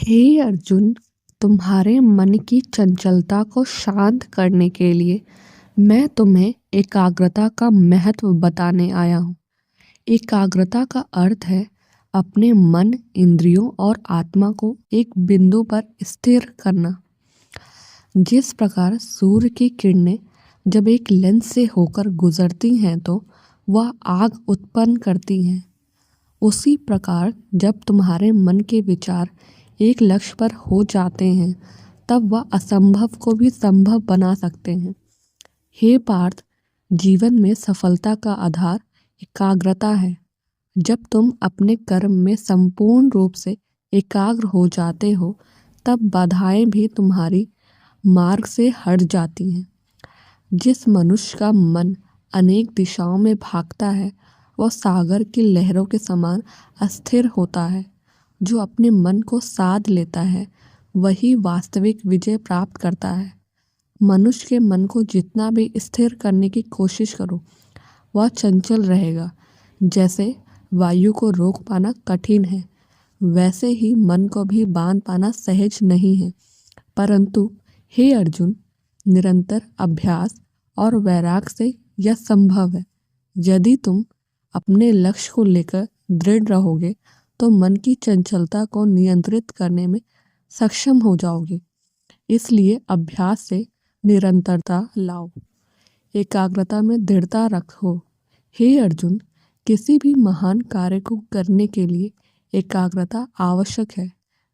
हे अर्जुन, तुम्हारे मन की चंचलता को शांत करने के लिए मैं तुम्हें एकाग्रता का महत्व बताने आया हूँ। एकाग्रता का अर्थ है अपने मन, इंद्रियों और आत्मा को एक बिंदु पर स्थिर करना। जिस प्रकार सूर्य की किरणें जब एक लेंस से होकर गुजरती हैं तो वह आग उत्पन्न करती हैं, उसी प्रकार जब तुम्हारे मन के विचार एक लक्ष्य पर हो जाते हैं तब वह असंभव को भी संभव बना सकते हैं। हे पार्थ, जीवन में सफलता का आधार एकाग्रता है। जब तुम अपने कर्म में संपूर्ण रूप से एकाग्र हो जाते हो तब बाधाएं भी तुम्हारी मार्ग से हट जाती हैं। जिस मनुष्य का मन अनेक दिशाओं में भागता है वह सागर की लहरों के समान अस्थिर होता है। जो अपने मन को साध लेता है वही वास्तविक विजय प्राप्त करता है। मनुष्य के मन को जितना भी स्थिर करने की कोशिश करो वह चंचल रहेगा। जैसे वायु को रोक पाना कठिन है, वैसे ही मन को भी बांध पाना सहज नहीं है। परंतु हे अर्जुन, निरंतर अभ्यास और वैराग से यह संभव है। यदि तुम अपने लक्ष्य को लेकर दृढ़ रहोगे तो मन की चंचलता को नियंत्रित करने में सक्षम हो जाओगे। इसलिए अभ्यास से निरंतरता लाओ, एकाग्रता में दृढ़ता रखो। हे अर्जुन, किसी भी महान कार्य को करने के लिए एकाग्रता आवश्यक है।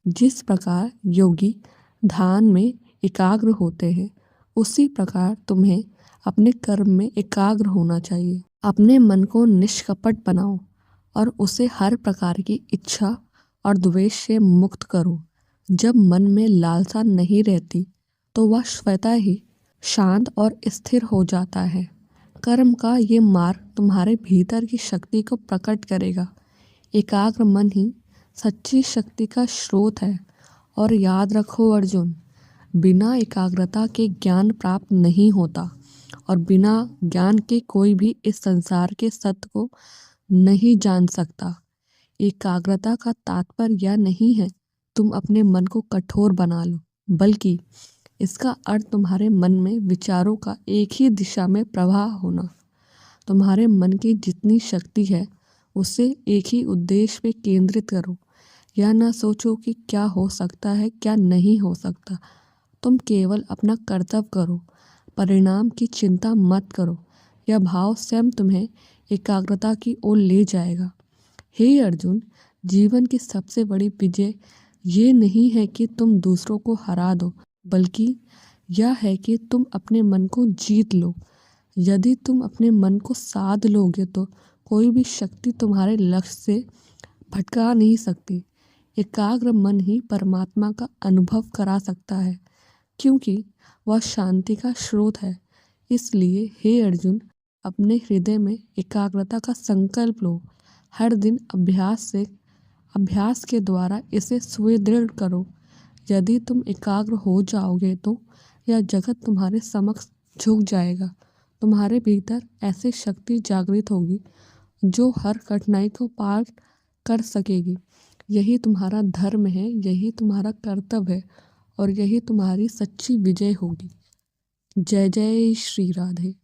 जिस प्रकार योगी ध्यान में एकाग्र होते हैं उसी प्रकार तुम्हें अपने कर्म में एकाग्र होना चाहिए। अपने मन को निष्कपट बनाओ और उसे हर प्रकार की इच्छा और द्वेष से मुक्त करो। जब मन में लालसा नहीं रहती तो वह स्वतः ही शांत और स्थिर हो जाता है। कर्म का ये मार्ग तुम्हारे भीतर की शक्ति को प्रकट करेगा। एकाग्र मन ही सच्ची शक्ति का स्रोत है। और याद रखो अर्जुन, बिना एकाग्रता के ज्ञान प्राप्त नहीं होता और बिना ज्ञान के कोई भी इस संसार के सत्य को नहीं जान सकता। एकाग्रता का तात्पर्य यह नहीं है तुम अपने मन को कठोर बना लो, बल्कि इसका अर्थ तुम्हारे मन में विचारों का एक ही दिशा में प्रवाह होना। तुम्हारे मन की जितनी शक्ति है उसे एक ही उद्देश्य पे केंद्रित करो। यह ना सोचो कि क्या हो सकता है, क्या नहीं हो सकता। तुम केवल अपना कर्तव्य करो, परिणाम की चिंता मत करो। यह भाव स्वयं तुम्हें एकाग्रता की ओर ले जाएगा। हे अर्जुन, जीवन की सबसे बड़ी विजय ये नहीं है कि तुम दूसरों को हरा दो, बल्कि यह है कि तुम अपने मन को जीत लो। यदि तुम अपने मन को साध लोगे तो कोई भी शक्ति तुम्हारे लक्ष्य से भटका नहीं सकती। एकाग्र मन ही परमात्मा का अनुभव करा सकता है, क्योंकि वह शांति का स्रोत है। इसलिए हे अर्जुन, अपने हृदय में एकाग्रता का संकल्प लो। हर दिन अभ्यास के द्वारा इसे सुदृढ़ करो। यदि तुम एकाग्र हो जाओगे तो यह जगत तुम्हारे समक्ष झुक जाएगा। तुम्हारे भीतर ऐसी शक्ति जागृत होगी जो हर कठिनाई को पार कर सकेगी। यही तुम्हारा धर्म है, यही तुम्हारा कर्तव्य है और यही तुम्हारी सच्ची विजय होगी। जय जय श्री राधे।